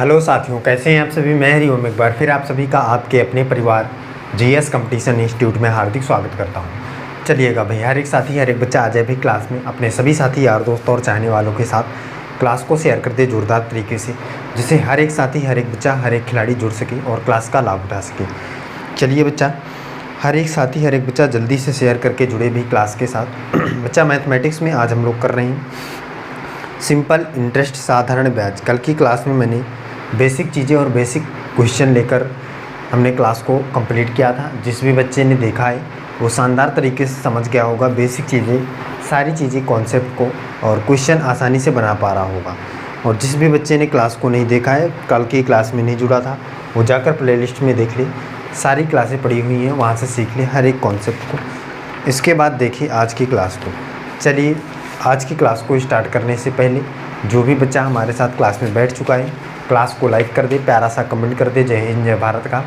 Hello साथियों, कैसे हैं आप सभी। मैं हरिओम एक बार फिर आप सभी का आपके अपने परिवार जीएस कंपटीशन इंस्टीट्यूट में हार्दिक स्वागत करता हूं। चलिएगा भाई, हर एक साथी हर एक बच्चा आ जाए भी क्लास में, अपने सभी साथी यार दोस्तों और चाहने वालों के साथ क्लास को शेयर कर दे जोरदार तरीके से, जिससे हर एक साथी हर एक बच्चा हर एक खिलाड़ी जुड़ सके और क्लास का लाभ उठा सके। चलिए बच्चा, हर एक साथी हर एक बच्चा जल्दी से शेयर करके जुड़े भी क्लास के साथ। बच्चा मैथमेटिक्स में आज हम लोग कर रहे हैं सिंपल इंटरेस्ट साधारण ब्याज। कल की क्लास में मैंने बेसिक चीज़ें और बेसिक क्वेश्चन लेकर हमने क्लास को कंप्लीट किया था। जिस भी बच्चे ने देखा है वो शानदार तरीके से समझ गया होगा बेसिक चीज़ें, सारी चीज़ें कॉन्सेप्ट को, और क्वेश्चन आसानी से बना पा रहा होगा। और जिस भी बच्चे ने क्लास को नहीं देखा है, कल की क्लास में नहीं जुड़ा था, वो जाकर प्लेलिस्ट में देख ले, सारी क्लासें पड़ी हुई हैं, वहाँ से सीख ले हर एक कॉन्सेप्ट को। इसके बाद देखिए आज की क्लास को। चलिए आज की क्लास को स्टार्ट करने से पहले जो भी बच्चा हमारे साथ क्लास में बैठ चुका है, क्लास को लाइक कर दे, प्यारा सा कमेंट कर दे, जय हिंद जय भारत का।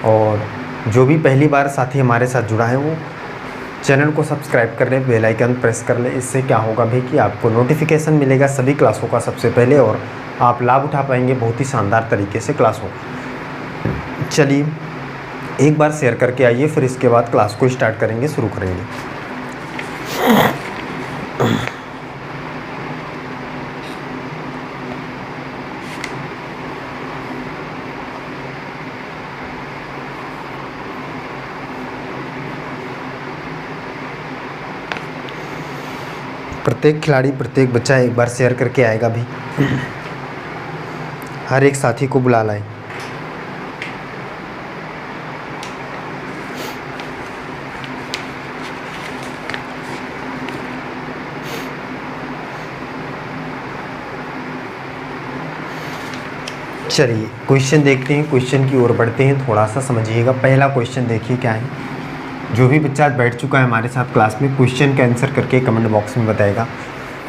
और जो भी पहली बार साथी हमारे साथ जुड़ा है वो चैनल को सब्सक्राइब कर ले, बेल आइकन प्रेस कर ले। इससे क्या होगा भाई कि आपको नोटिफिकेशन मिलेगा सभी क्लासों का सबसे पहले, और आप लाभ उठा पाएंगे बहुत ही शानदार तरीके से क्लासों का। चलिए एक बार शेयर करके आइए, फिर इसके बाद क्लास को स्टार्ट करेंगे, शुरू करेंगे। प्रत्येक खिलाड़ी प्रत्येक बच्चा एक बार शेयर करके आएगा भी। हर एक साथी को बुला लाए। चलिए क्वेश्चन देखते हैं, क्वेश्चन की ओर बढ़ते हैं, थोड़ा सा समझिएगा। पहला क्वेश्चन देखिए क्या है। जो भी बच्चा बैठ चुका है हमारे साथ क्लास में, क्वेश्चन का आंसर करके कमेंट बॉक्स में बताएगा।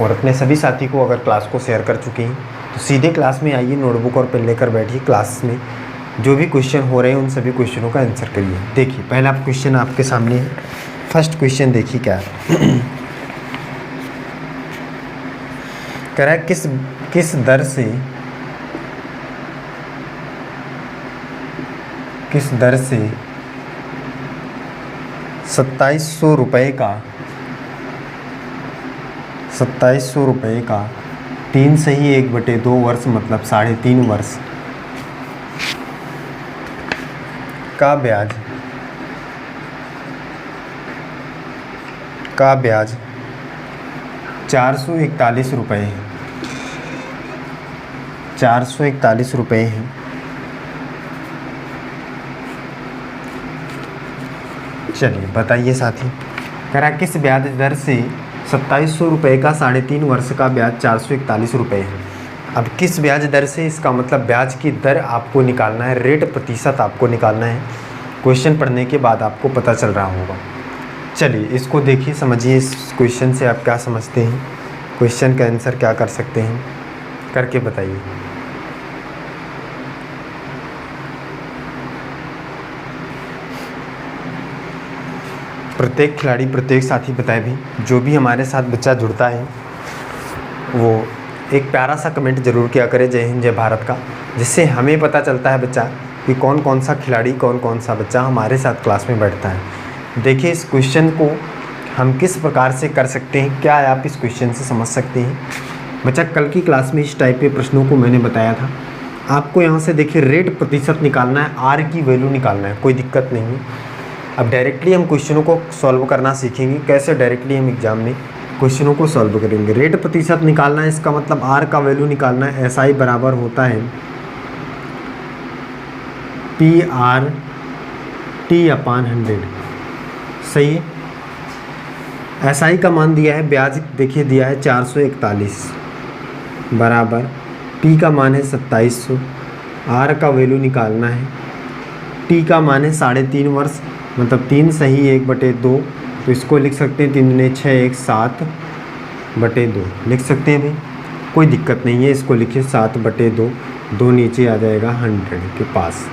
और अपने सभी साथी को अगर क्लास को शेयर कर चुके हैं तो सीधे क्लास में आइए, नोटबुक और पेन लेकर बैठिए। क्लास में जो भी क्वेश्चन हो रहे हैं उन सभी क्वेश्चनों का आंसर करिए। देखिए पहला क्वेश्चन आपके सामने है। फर्स्ट क्वेश्चन देखिए क्या है। कह रहा है किस दर से 2700 रुपये का 3 सही 1/2 वर्ष मतलब 3.5 वर्ष का ब्याज 441 रुपये है। 441 रुपये हैं। चलिए बताइए साथी। कह रहा किस ब्याज दर से 2700 रुपये का 3.5 वर्ष का ब्याज 441 रुपये है। अब किस ब्याज दर से, इसका मतलब ब्याज की दर आपको निकालना है, रेट प्रतिशत आपको निकालना है। क्वेश्चन पढ़ने के बाद आपको पता चल रहा होगा। चलिए इसको देखिए, समझिए इस क्वेश्चन से आप क्या समझते हैं, क्वेश्चन का आंसर क्या कर सकते हैं, करके बताइए। प्रत्येक खिलाड़ी प्रत्येक साथी बताए भी, जो भी हमारे साथ बच्चा जुड़ता है वो एक प्यारा सा कमेंट ज़रूर किया करे जय हिंद जय भारत का, जिससे हमें पता चलता है बच्चा कि कौन कौन सा खिलाड़ी कौन कौन सा बच्चा हमारे साथ क्लास में बैठता है। देखिए इस क्वेश्चन को हम किस प्रकार से कर सकते हैं, क्या आप इस क्वेश्चन से समझ सकते हैं। बच्चा कल की क्लास में इस टाइप के प्रश्नों को मैंने बताया था। आपको यहाँ से देखिए रेट प्रतिशत निकालना है, आर की वैल्यू निकालना है, कोई दिक्कत नहीं है। अब डायरेक्टली हम क्वेश्चनों को सॉल्व करना सीखेंगे, कैसे डायरेक्टली हम एग्जाम में क्वेश्चनों को सॉल्व करेंगे। रेट प्रतिशत निकालना है, इसका मतलब आर का वैल्यू निकालना है। एस आई बराबर होता है PR/T/100। सही है। एस आई का मान दिया है, ब्याज देखिए दिया है 441 बराबर, पी का मान है 2700, आर का वैल्यू निकालना है, टी का मान है 3.5 वर्ष मतलब 3 सही 1/2, तो इसको लिख सकते हैं 3 दूनी 6 1 7/2 लिख सकते हैं भाई, कोई दिक्कत नहीं है। इसको लिखिए 7/2, 2 नीचे आ जाएगा 100 के पास।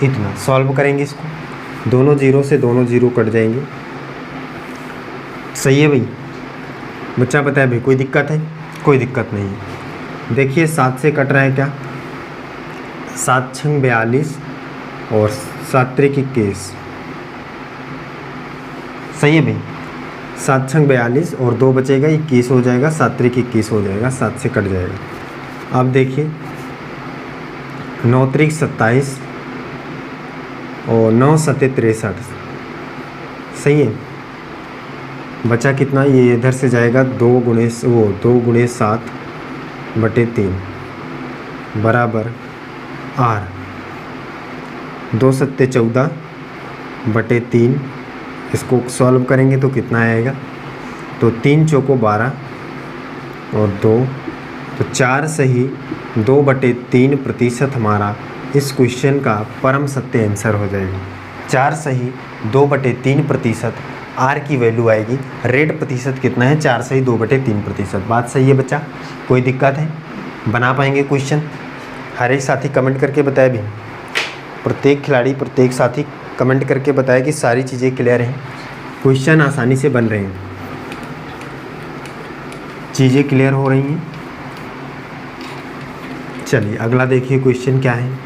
इतना सॉल्व करेंगे इसको, दोनों जीरो से दोनों जीरो कट जाएंगे। सही है भाई, बच्चा बताया भाई कोई दिक्कत है, कोई दिक्कत नहीं है। देखिए 7 से कट रहा है क्या, 7 छंग 42 और 7 त्रिक 21, सही है भाई। 7 छंग 42 और 2 बचेगा 21 हो जाएगा, 7 त्रिक 21 हो जाएगा, 7 से कट जाएगा। अब देखिए 9 त्रिक 27 और 9 सत्ते 63, सही है। बचा कितना, ये इधर से जाएगा 2 गुणे 7 बटे 3 बराबर R, 2 सत्ते 14 बटे 3। इसको सॉल्व करेंगे तो कितना आएगा, तो 3 चौको 12 और 2, तो 4 सही 2 बटे 3 प्रतिशत हमारा इस क्वेश्चन का परम सत्य आंसर हो जाएगा। 4 सही 2 बटे 3 प्रतिशत आर की वैल्यू आएगी। रेट प्रतिशत कितना है, 4 सही 2 बटे 3 प्रतिशत। बात सही है बच्चा, कोई दिक्कत है, बना पाएंगे क्वेश्चन? हर एक साथी कमेंट करके बताए भी, प्रत्येक खिलाड़ी प्रत्येक साथी कमेंट करके बताए कि सारी चीज़ें क्लियर हैं, क्वेश्चन आसानी से बन रहे हैं, चीज़ें क्लियर हो रही हैं। चलिए अगला देखिए क्वेश्चन क्या है।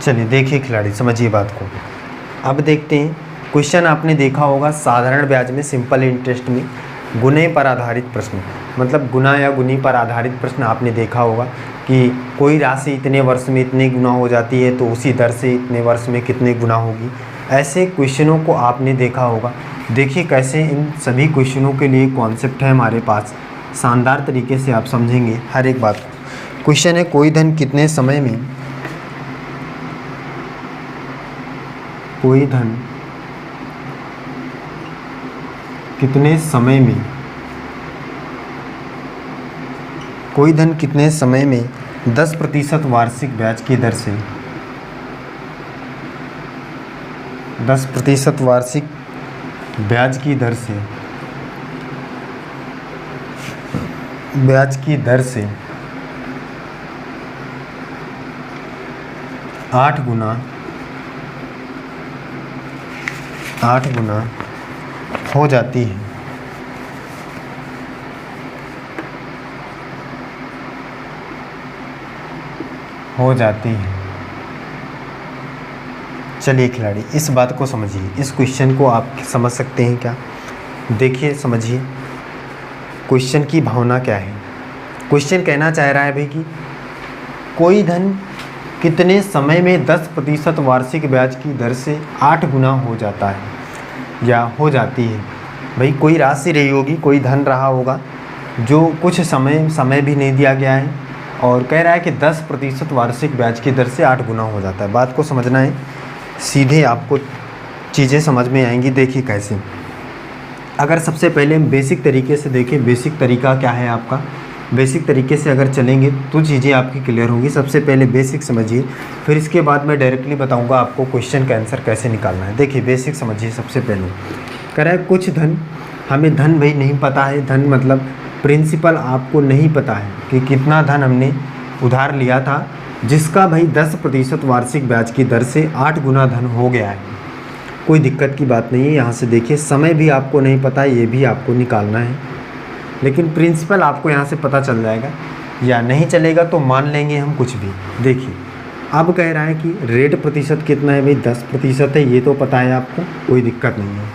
चलिए देखिए खिलाड़ी, समझिए बात को। अब देखते हैं क्वेश्चन, आपने देखा होगा साधारण ब्याज में, सिंपल इंटरेस्ट में गुणे पर आधारित प्रश्न, मतलब गुना या गुनी पर आधारित प्रश्न आपने देखा होगा कि कोई राशि इतने वर्ष में इतने गुना हो जाती है तो उसी दर से इतने वर्ष में कितने गुना होगी। ऐसे क्वेश्चनों को आपने देखा होगा। देखिए कैसे इन सभी क्वेश्चनों के लिए कॉन्सेप्ट है हमारे पास, शानदार तरीके से आप समझेंगे हर एक बात को। क्वेश्चन है, कोई धन कितने समय में, कोई धन कितने समय में, कोई धन कितने समय में 10% वार्षिक ब्याज की दर से, 10% वार्षिक ब्याज की दर से, ब्याज की दर से 8 गुना हो जाती है। चलिए खिलाड़ी इस बात को समझिए, इस क्वेश्चन को आप समझ सकते हैं क्या? देखिए समझिए क्वेश्चन की भावना क्या है। क्वेश्चन कहना चाह रहा है भाई कि कोई धन कितने समय में 10% वार्षिक ब्याज की दर से 8 गुना हो जाता है या हो जाती है। भाई कोई राशि रही होगी, कोई धन रहा होगा जो कुछ समय भी नहीं दिया गया है और कह रहा है कि 10% वार्षिक ब्याज की दर से 8 गुना हो जाता है। बात को समझना है, सीधे आपको चीज़ें समझ में आएंगी। देखिए कैसे, अगर सबसे पहले हम बेसिक तरीके से देखें, बेसिक तरीका क्या है आपका, बेसिक तरीके से अगर चलेंगे तो चीज़ें आपकी क्लियर होंगी। सबसे पहले बेसिक समझिए, फिर इसके बाद मैं डायरेक्टली बताऊंगा आपको क्वेश्चन का आंसर कैसे निकालना है। देखिए बेसिक समझिए। सबसे पहले कह रहा है कुछ धन, हमें धन भाई नहीं पता है, धन मतलब प्रिंसिपल आपको नहीं पता है कि कितना धन हमने उधार लिया था जिसका भाई 10% वार्षिक ब्याज की दर से 8 गुना धन हो गया है। कोई दिक्कत की बात नहीं है। यहाँ से देखिए समय भी आपको नहीं पता, ये भी आपको निकालना है, लेकिन प्रिंसिपल आपको यहाँ से पता चल जाएगा, या नहीं चलेगा तो मान लेंगे हम कुछ भी। देखिए अब कह रहा है कि रेट प्रतिशत कितना है भाई, 10% है, ये तो पता है आपको, कोई दिक्कत नहीं है।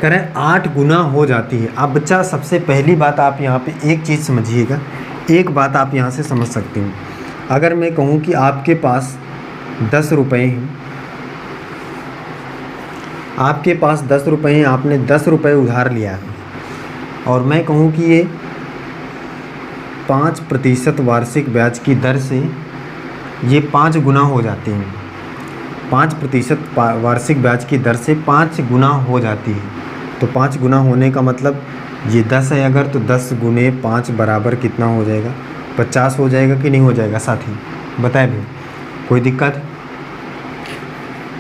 कह रहे हैं 8 गुना हो जाती है। अब बच्चा सबसे पहली बात आप यहाँ पे एक चीज़ समझिएगा, एक बात आप यहाँ से समझ सकते हैं। अगर मैं कहूँ कि आपके पास 10 रुपये हैं, आपके पास 10 रुपये हैं, आपने 10 रुपये उधार लिया है और मैं कहूँ कि ये 5% वार्षिक ब्याज की दर से ये 5 गुना हो जाती हैं। 5% वार्षिक ब्याज की दर से 5 गुना हो जाती है। तो 5 गुना होने का मतलब ये 10 है अगर, तो 10 गुने 5 बराबर कितना हो जाएगा, 50 हो जाएगा कि नहीं हो जाएगा साथी, बताए भाई। कोई दिक्कत है?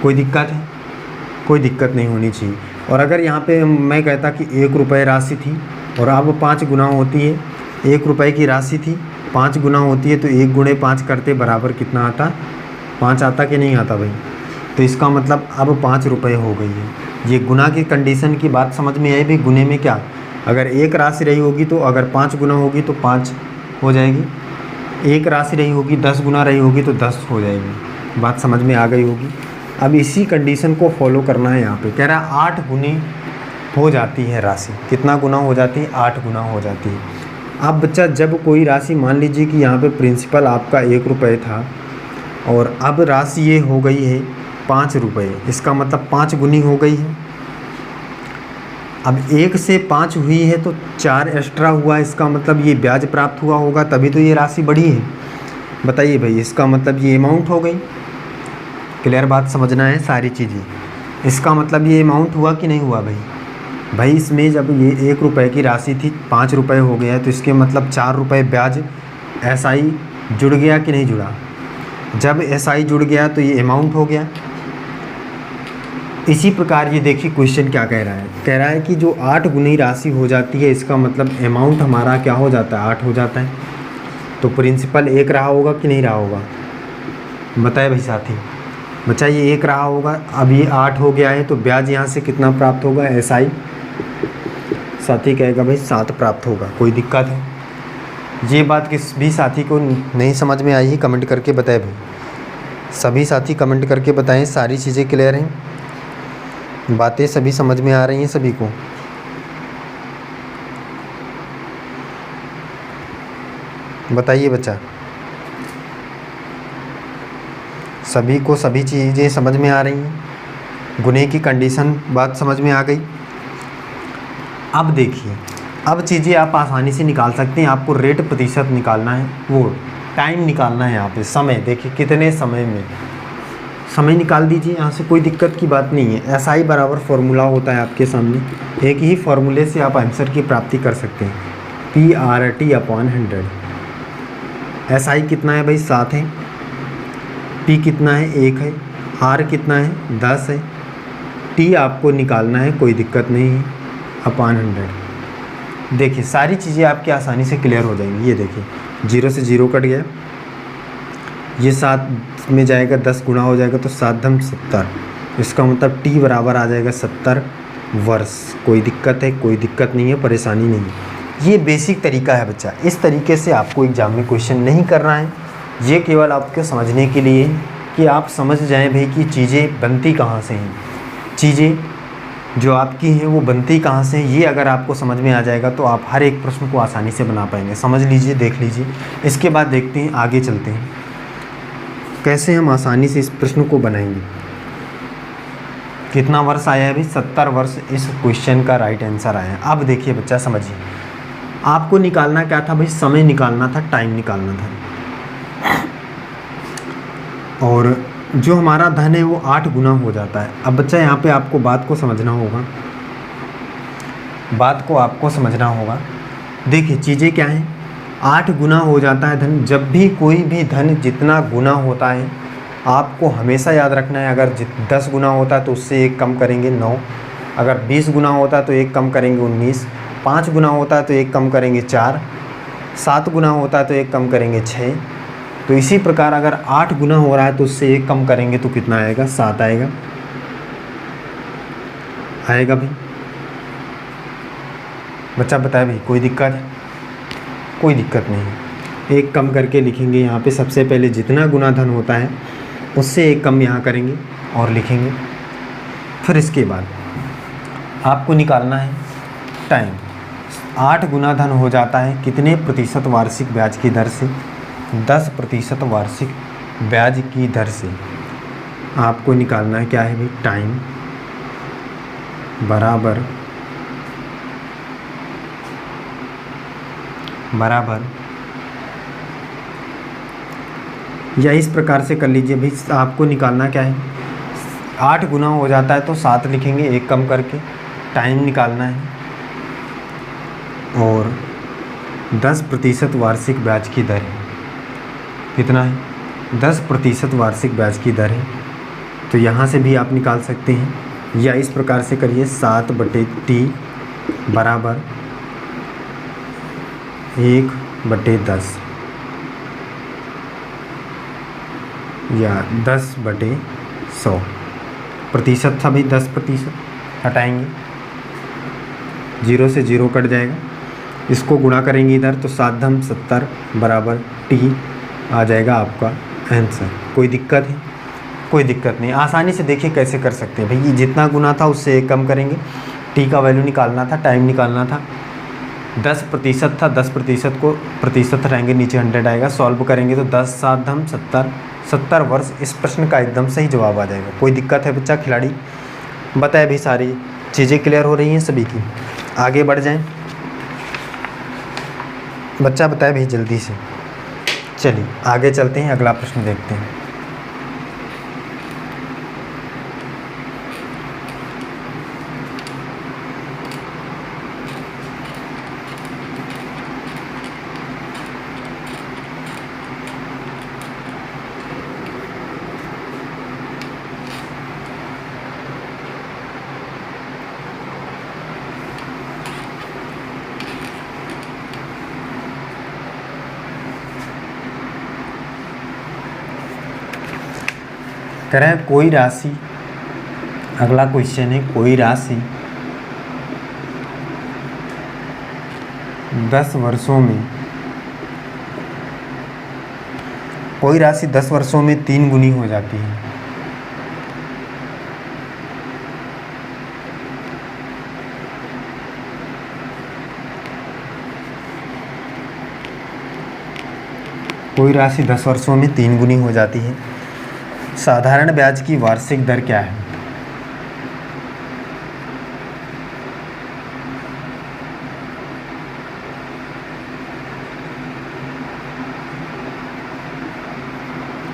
कोई दिक्कत है? कोई दिक्कत नहीं होनी चाहिए। और अगर यहाँ पे मैं कहता कि 1 रुपये राशि थी और अब 5 गुना होती है, 1 रुपये की राशि थी, 5 गुना होती है तो 1 गुणे 5 करते बराबर कितना आता, 5 आता कि नहीं आता भाई। तो इसका मतलब अब 5 रुपये हो गई है। ये गुना की कंडीशन की बात समझ में आई भाई। गुने में क्या, अगर एक राशि रही होगी तो अगर 5 गुना होगी तो 5 हो जाएगी, एक राशि रही होगी 10 गुना रही होगी तो 10 हो जाएगी। बात समझ में आ गई होगी। अब इसी कंडीशन को फॉलो करना है। यहाँ पे कह रहा है 8 गुनी हो जाती है राशि। कितना गुना हो जाती है, 8 गुना हो जाती है। अब बच्चा जब कोई राशि, मान लीजिए कि यहाँ पे प्रिंसिपल आपका 1 रुपये था और अब राशि ये हो गई है 5 रुपये, इसका मतलब 5 गुनी हो गई है। अब 1 से 5 हुई है तो 4 एक्स्ट्रा हुआ, इसका मतलब ये ब्याज प्राप्त हुआ होगा, तभी तो ये राशि बढ़ी है। बताइए भाई, इसका मतलब ये अमाउंट हो गई। क्लियर बात समझना है सारी चीज़ें। इसका मतलब ये अमाउंट हुआ कि नहीं हुआ भाई। भाई इसमें जब ये 1 रुपये की राशि थी 5 रुपये हो गया है तो इसके मतलब 4 रुपये ब्याज SI जुड़ गया कि नहीं जुड़ा। जब SI जुड़ गया तो ये अमाउंट हो गया। इसी प्रकार ये देखिए क्वेश्चन क्या कह रहा है, कह रहा है कि जो 8 गुनी राशि हो जाती है इसका मतलब अमाउंट हमारा क्या हो जाता है, 8 हो जाता है। तो प्रिंसिपल 1 रहा होगा कि नहीं रहा होगा, बताए भाई साथी। बच्चा ये 1 रहा होगा, अब ये 8 हो गया है तो ब्याज यहाँ से कितना प्राप्त होगा, SI। साथी कहेगा भाई 7 प्राप्त होगा। कोई दिक्कत है, ये बात किस भी साथी को नहीं समझ में आई है कमेंट करके बताए भाई। सभी साथी कमेंट करके बताएं, सारी चीज़ें क्लियर हैं, बातें सभी समझ में आ रही हैं सभी को। बताइए बच्चा, सभी को सभी चीज़ें समझ में आ रही हैं, गुने की कंडीशन बात समझ में आ गई। अब देखिए, अब चीज़ें आप आसानी से निकाल सकते हैं। आपको रेट प्रतिशत निकालना है, वो टाइम निकालना है। यहाँ पे समय देखिए, कितने समय में समय निकाल दीजिए, यहाँ से कोई दिक्कत की बात नहीं है। SI बराबर फॉर्मूला होता है आपके सामने, एक ही फॉर्मूले से आप आंसर की प्राप्ति कर सकते हैं, PRT/100। SI कितना है भाई, 7 है। P कितना है, 1 है। R कितना है, 10 है। T आपको निकालना है, कोई दिक्कत नहीं है, अपॉन 100। देखिए सारी चीज़ें आपकी आसानी से क्लियर हो जाएंगी। ये देखिए 0 से 0 कट गया, ये 7 में जाएगा, 10 गुना हो जाएगा तो 7 × 70, इसका मतलब T बराबर आ जाएगा 70 वर्ष। कोई दिक्कत है, कोई दिक्कत नहीं है, परेशानी नहीं है। ये बेसिक तरीका है बच्चा। इस तरीके से आपको एग्जाम में क्वेश्चन नहीं करना है, ये केवल आपके समझने के लिए कि आप समझ जाएं भाई कि चीज़ें बनती कहाँ से हैं, चीज़ें जो आपकी हैं वो बनती कहाँ से हैं। ये अगर आपको समझ में आ जाएगा तो आप हर एक प्रश्न को आसानी से बना पाएंगे। समझ लीजिए, देख लीजिए। इसके बाद देखते हैं, आगे चलते हैं कैसे हम आसानी से इस प्रश्न को बनाएंगे। कितना वर्ष आया है भाई, 70 वर्ष इस क्वेश्चन का राइट आंसर आया है। अब देखिए बच्चा समझिए, आपको निकालना क्या था भाई, समय निकालना था, टाइम निकालना था। और जो हमारा धन है वो 8 गुना हो जाता है। अब बच्चा यहाँ पे आपको बात को समझना होगा, बात को आपको समझना होगा। देखिए चीज़ें क्या हैं, 8 गुना हो जाता है धन। जब भी कोई भी धन जितना गुना होता है आपको हमेशा याद रखना है। अगर 10 गुना होता है तो उससे 1 कम करेंगे 9, अगर 20 गुना होता है तो 1 कम करेंगे 19, 5 गुना होता है तो 1 कम करेंगे 4, 7 गुना होता है तो 1 कम करेंगे 6। तो इसी प्रकार अगर 8 गुना हो रहा है तो उससे 1 कम करेंगे तो कितना आएगा, 7 आएगा। आएगा भाई, बच्चा बताए भाई, कोई दिक्कत है, कोई दिक्कत नहीं। 1 कम करके लिखेंगे यहाँ पे। सबसे पहले जितना गुना धन होता है उससे 1 कम यहाँ करेंगे और लिखेंगे। फिर इसके बाद आपको निकालना है टाइम। 8 गुना धन हो जाता है कितने प्रतिशत वार्षिक ब्याज की दर से, 10% वार्षिक ब्याज की दर से। आपको निकालना है क्या है भाई, टाइम बराबर या इस प्रकार से कर लीजिए भाई। आपको निकालना क्या है, 8 गुना हो जाता है तो 7 लिखेंगे 1 कम करके, टाइम निकालना है, और 10% वार्षिक ब्याज की दर है। कितना है, 10% वार्षिक ब्याज की दर है। तो यहाँ से भी आप निकाल सकते हैं, या इस प्रकार से करिए 7/T बराबर 1/10 या 10/100। प्रतिशत था भाई 10%, हटाएंगे, 0 से 0 कट जाएगा। इसको गुणा करेंगे इधर तो 7×70 बराबर T आ जाएगा आपका आंसर। कोई दिक्कत है? कोई दिक्कत नहीं, आसानी से देखिए कैसे कर सकते हैं भाई। जितना गुना था उससे 1 कम करेंगे, T का वैल्यू निकालना था, टाइम निकालना था। 10% था, 10% को प्रतिशत हटाएंगे, नीचे 100 आएगा। सॉल्व करेंगे तो 10 7×70 70 वर्ष। इस प्रश्न का एकदम सही जवाब आ जाएगा। कोई दिक्कत है बच्चा? खिलाड़ी बताए भी, सारी चीज़ें क्लियर हो रही हैं सभी की? आगे बढ़ जाएं बच्चा, बताए भी जल्दी से। चलिए आगे चलते हैं, अगला प्रश्न देखते हैं। कह रहे हैं कोई राशि, अगला क्वेश्चन है, कोई राशि 10 वर्षों में, कोई राशि 10 वर्षों में 3 गुनी हो जाती है। कोई राशि 10 वर्षों में 3 गुनी हो जाती है। साधारण ब्याज की वार्षिक दर क्या है?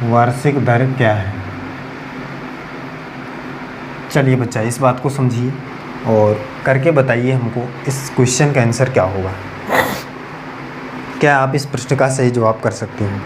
वार्षिक दर क्या है? चलिए बच्चा इस बात को समझिए और करके बताइए हमको इस क्वेश्चन का आंसर क्या होगा। क्या आप इस प्रश्न का सही जवाब कर सकते हैं?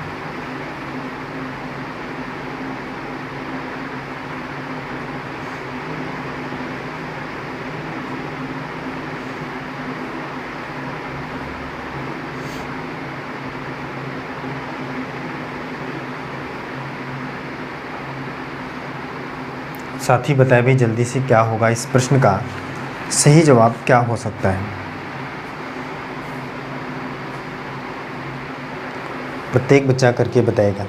साथी बताए भी जल्दी से, क्या होगा इस प्रश्न का सही जवाब, क्या हो सकता है? प्रत्येक बच्चा करके बताएगा।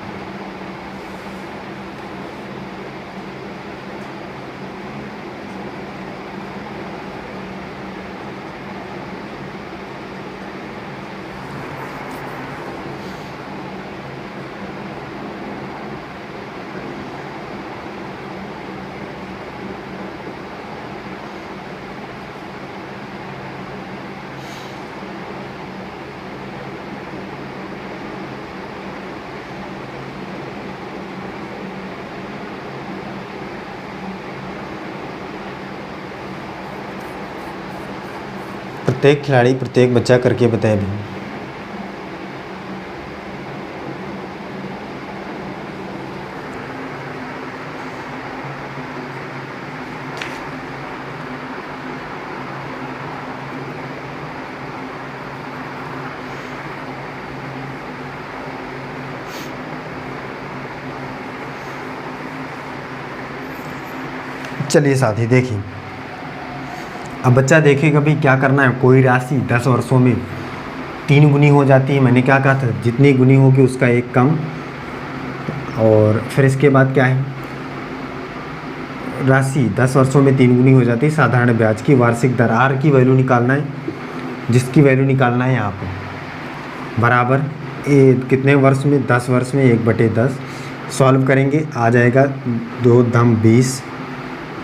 प्रत्येक खिलाड़ी, प्रत्येक बच्चा करके बताए भी। चलिए साथी देखिए, अब बच्चा देखेगा भाई क्या करना है। कोई राशि 10 वर्षों में 3 गुनी हो जाती है। मैंने क्या कहा था, जितनी गुनी होगी उसका 1 कम। और फिर इसके बाद क्या है, राशि 10 वर्षों में 3 गुनी हो जाती है। साधारण ब्याज की वार्षिक दर आर की वैल्यू निकालना है, जिसकी वैल्यू निकालना है यहाँ पर बराबर कितने वर्ष में, 10 वर्ष में 1/10। सॉल्व करेंगे, आ जाएगा 2×20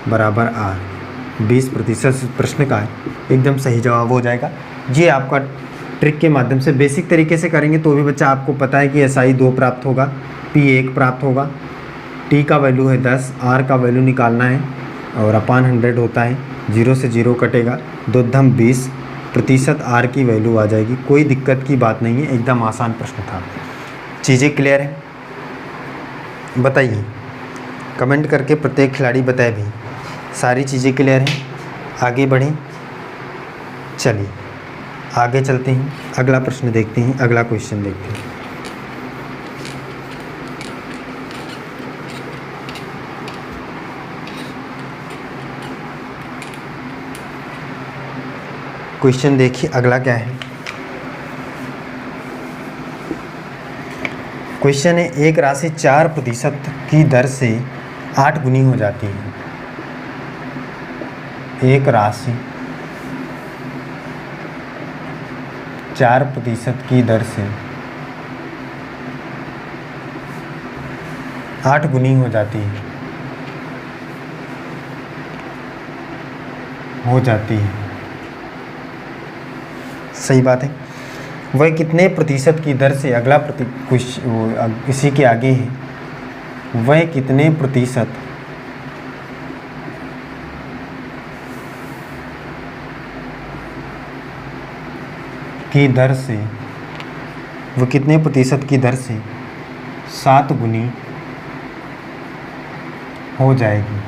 बराबर आर। 20% प्रश्न का है, एकदम सही जवाब हो जाएगा। ये आपका ट्रिक के माध्यम से बेसिक तरीके से करेंगे तो भी बच्चा आपको पता है कि SI 2 प्राप्त होगा, P 1 प्राप्त होगा, T का वैल्यू है 10, R का वैल्यू निकालना है और अपान 100 होता है, 0 से 0 कटेगा, 2×20% R की वैल्यू आ जाएगी। कोई दिक्कत की बात नहीं है, एकदम आसान प्रश्न था। चीज़ें क्लियर है? बताइए कमेंट करके, प्रत्येक खिलाड़ी बताए भी सारी चीज़ें क्लियर हैं। आगे बढ़ें, चलिए आगे चलते हैं। अगला प्रश्न देखते हैं, अगला क्वेश्चन देखते हैं। क्वेश्चन देखिए अगला क्या है। क्वेश्चन है, एक राशि 4% की दर से 8 गुनी हो जाती है। एक राशि 4% की दर से 8 गुनी हो जाती है, सही बात है। वह कितने प्रतिशत की दर से, अगला इसी के आगे है, वह कितने प्रतिशत की दर से, वह कितने प्रतिशत की दर से 7 गुनी हो जाएगी।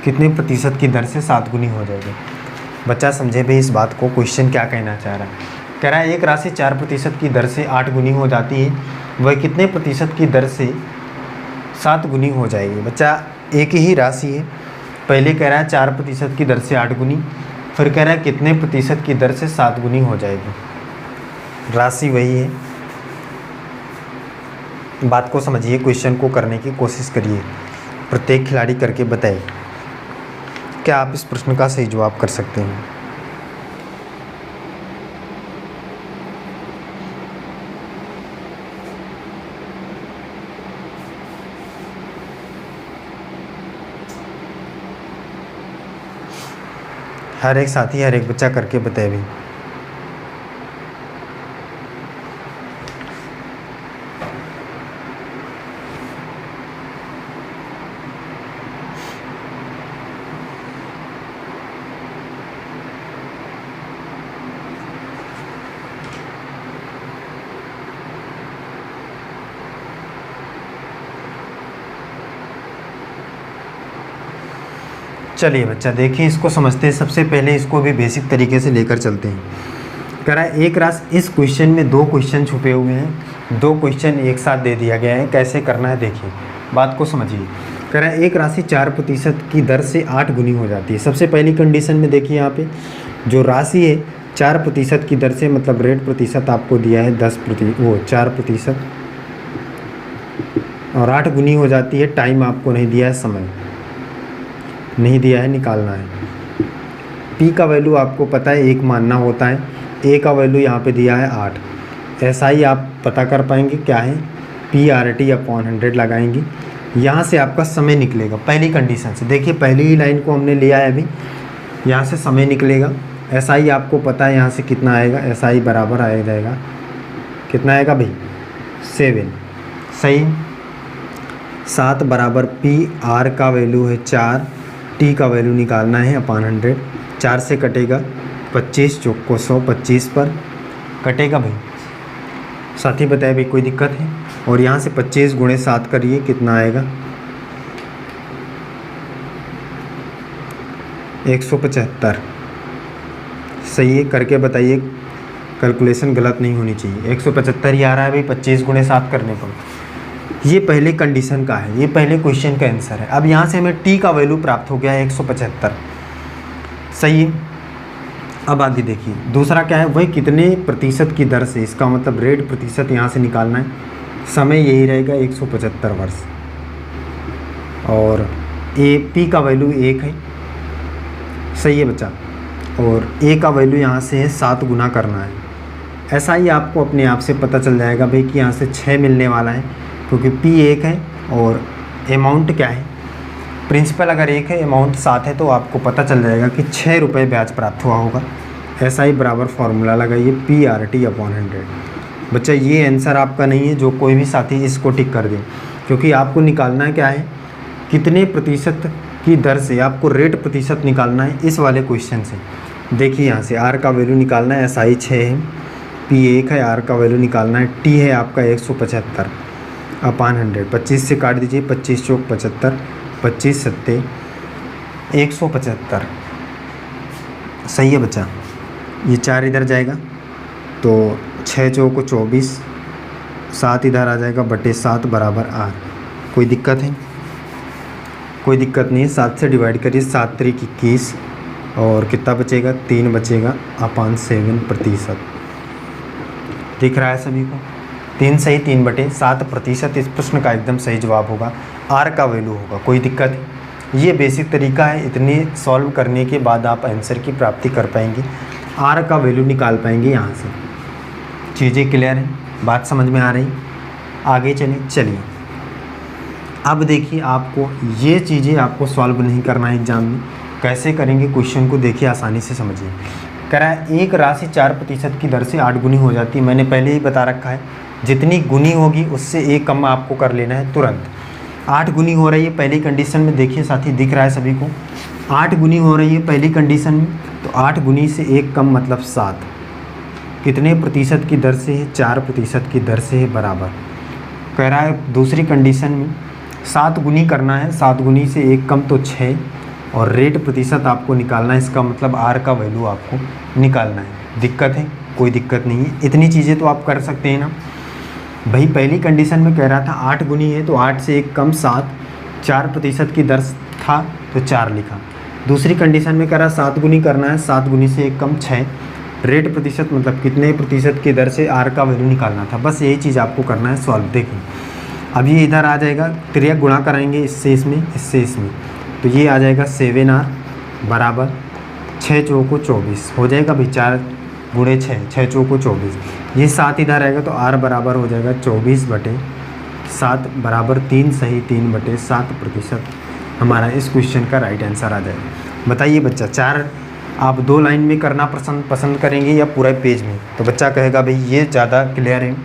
कितने प्रतिशत की दर से 7 गुनी हो जाएगी। बच्चा समझे भाई इस बात को, क्वेश्चन क्या कहना चाह रहा है। कह रहा है एक राशि 4% की दर से 8 गुनी हो जाती है, वह कितने प्रतिशत की दर से 7 गुनी हो जाएगी। बच्चा एक ही राशि है, पहले कह रहा है 4% की दर से 8 गुनी, फिर कह रहा है कितने प्रतिशत की दर से 7 गुनी हो जाएगी। राशि वही है। बात को समझिए, क्वेश्चन को करने की कोशिश करिए, प्रत्येक खिलाड़ी करके बताइए क्या आप इस प्रश्न का सही जवाब कर सकते हैं। हर एक साथी, हर एक बच्चा करके बताए भी। चलिए बच्चा देखिए, इसको समझते हैं। सबसे पहले इसको भी बेसिक तरीके से लेकर चलते हैं। कह रहा है एक राशि, इस क्वेश्चन में 2 क्वेश्चन छुपे हुए हैं, 2 क्वेश्चन एक साथ दे दिया गया है। कैसे करना है देखिए, बात को समझिए। कह रहा है एक राशि 4% की दर से 8 गुनी हो जाती है। सबसे पहली कंडीशन में देखिए, यहाँ पे जो राशि है 4% की दर से, मतलब रेट प्रतिशत आपको दिया है 4% और 8 गुनी हो जाती है। टाइम आपको नहीं दिया है, समय नहीं दिया है, निकालना है। पी का वैल्यू आपको पता है 1 मानना होता है, ए का वैल्यू यहाँ पे दिया है 8। ऐसा ही आप पता कर पाएंगे क्या है, PRT/100 लगाएंगे, यहाँ से आपका समय निकलेगा। पहली कंडीशन से देखिए, पहली ही लाइन को हमने लिया है अभी, यहाँ से समय निकलेगा। SI आपको पता है यहाँ से कितना आएगा, SI बराबर आ जाएगा, कितना आएगा भाई 7, सही। 7 बराबर PR का वैल्यू है 4, T का वैल्यू निकालना है /100। 4 से कटेगा 25, चौक को 100, 25 पर कटेगा भाई। साथी बताए भाई कोई दिक्कत है। और यहाँ से 25 × 7 करिए, कितना आएगा 175, सही है। करके बताइए, कैलकुलेशन गलत नहीं होनी चाहिए। 175 ही आ रहा है भाई 25 × 7 करने पर। ये पहले कंडीशन का है, ये पहले क्वेश्चन का आंसर है। अब यहाँ से हमें T का वैल्यू प्राप्त हो गया है 175, सही है। अब आगे देखिए, दूसरा क्या है, वही कितने प्रतिशत की दर से, इसका मतलब रेट प्रतिशत यहाँ से निकालना है। समय यही रहेगा 175 वर्ष, और P का वैल्यू 1 है, सही है बच्चा। और A का वैल्यू यहाँ से है 7 गुना करना है। ऐसा ही आपको अपने आप से पता चल जाएगा भाई कि यहाँ से 6 मिलने वाला है, क्योंकि P 1 है और अमाउंट क्या है, प्रिंसिपल अगर 1 है, अमाउंट 7 है, तो आपको पता चल जाएगा कि 6 रुपये ब्याज प्राप्त हुआ होगा। ऐसा ही बराबर फार्मूला लगाइए, PRT/100। बच्चा ये आंसर आपका नहीं है, जो कोई भी साथी इसको टिक कर दे, क्योंकि आपको निकालना क्या है, कितने प्रतिशत की दर से, आपको रेट प्रतिशत निकालना है इस वाले क्वेश्चन से। देखिए यहाँ से R का वैल्यू निकालना है, SI 6 है, P 1 है, R का वैल्यू निकालना है, T है आपका 175/100। 25 से काट दीजिए, 25 चौक 75, 25 सत्ते 175, सही है बच्चा। ये 4 इधर जाएगा तो 6 चौको 24, 7 इधर आ जाएगा बटे 7 बराबर 8। कोई दिक्कत है? कोई दिक्कत नहीं है। 7 से डिवाइड करिए, 7 त्रिक 21 और कितना बचेगा? 3 बचेगा अपान 7%। दिख रहा है सभी को? 3 सही 3 बटे 7%। इस प्रश्न का एकदम सही जवाब होगा, आर का वैल्यू होगा। कोई दिक्कत है? ये बेसिक तरीका है, इतने सॉल्व करने के बाद आप आंसर की प्राप्ति कर पाएंगे, आर का वैल्यू निकाल पाएंगे यहाँ से। चीज़ें क्लियर हैं? बात समझ में आ रही? आगे चलिए अब देखिए, आपको ये चीज़ें आपको सॉल्व नहीं करना है एग्जाम में। कैसे करेंगे? क्वेश्चन को देखिए, आसानी से समझिए। कह रहा है एक राशि 4% की दर से 8 गुनी हो जाती है। मैंने पहले ही बता रखा है, जितनी गुनी होगी उससे एक कम आपको कर लेना है तुरंत। 8 गुनी हो रही है पहली कंडीशन में, देखिए साथी दिख रहा है सभी को, 8 गुनी हो रही है पहली कंडीशन में, तो 8 गुनी से एक कम मतलब 7। कितने प्रतिशत की दर से है? 4% की दर से है बराबर। कह रहा है दूसरी कंडीशन में 7 गुनी करना है, 7 गुनी से एक कम तो 6 और रेट प्रतिशत आपको निकालना है, इसका मतलब आर का वैल्यू आपको निकालना है। दिक्कत है? कोई दिक्कत नहीं है, इतनी चीज़ें तो आप कर सकते हैं ना भाई। पहली कंडीशन में कह रहा था 8 गुनी है तो 8 से एक कम 7, 4% की दर था तो 4 लिखा। दूसरी कंडीशन में कह रहा 7 गुनी करना है, 7 गुनी से एक कम 6, रेट प्रतिशत मतलब कितने प्रतिशत की दर से आर का वैल्यू निकालना था। बस यही चीज़ आपको करना है सॉल्व। देखिए अब ये इधर आ जाएगा, त्रिया गुणा कराएंगे इससे इसमें, इससे इसमें, तो ये आ जाएगा 7R बराबर 6 चौको 24 हो जाएगा भाई, 4 गुणे 6, 6 चौको 24। ये 7 इधर आएगा तो R बराबर हो जाएगा 24 बटे 7 बराबर 3 सही 3 बटे 7% हमारा इस क्वेश्चन का राइट आंसर आ जाएगा। बताइए बच्चा, 4 आप 2 लाइन में करना पसंद करेंगे या पूरा पेज में? तो बच्चा कहेगा भाई ये ज़्यादा क्लियर है,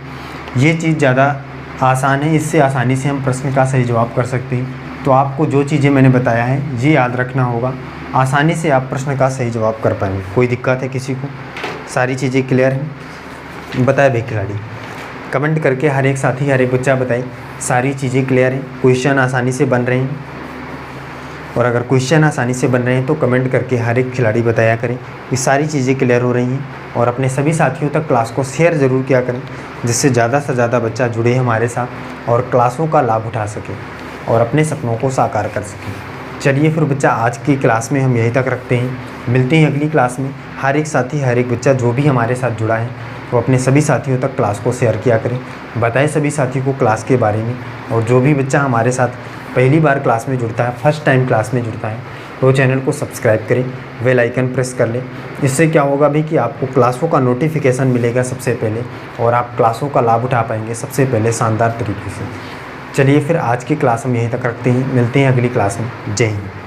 ये चीज़ ज़्यादा आसान है, इससे आसानी से हम प्रश्न का सही जवाब कर सकते हैं। तो आपको जो चीज़ें मैंने बताया है ये याद रखना होगा, आसानी से आप प्रश्न का सही जवाब कर पाएंगे। कोई दिक्कत है किसी को? सारी चीज़ें क्लियर हैं? बताए भाई खिलाड़ी, कमेंट करके हर एक साथी हर एक बच्चा बताए सारी चीज़ें क्लियर हैं, क्वेश्चन आसानी से बन रहे हैं। और अगर क्वेश्चन आसानी से बन रहे हैं तो कमेंट करके हर एक खिलाड़ी बताया करें कि सारी चीज़ें क्लियर हो रही हैं। और अपने सभी साथियों तक क्लास को शेयर ज़रूर किया करें, जिससे ज़्यादा से ज़्यादा बच्चा जुड़े हमारे साथ और क्लासों का लाभ उठा सके और अपने सपनों को साकार कर सकें। चलिए फिर बच्चा, आज की क्लास में हम यहीं तक रखते हैं, मिलते हैं अगली क्लास में। हर एक साथी हर एक बच्चा जो भी हमारे साथ जुड़ा है वो अपने सभी साथियों तक क्लास को शेयर किया करें, बताएं सभी साथियों को क्लास के बारे में। और जो भी बच्चा हमारे साथ पहली बार क्लास में जुड़ता है, फर्स्ट टाइम क्लास में जुड़ता है, तो चैनल को सब्सक्राइब करें, बेल आइकन प्रेस कर लें। इससे क्या होगा भी कि आपको क्लासों का नोटिफिकेशन मिलेगा सबसे पहले और आप क्लासों का लाभ उठा पाएंगे सबसे पहले शानदार तरीके से। चलिए फिर आज की क्लास हम यहीं तक रखते हैं, मिलते हैं अगली क्लास में। जय हिंद।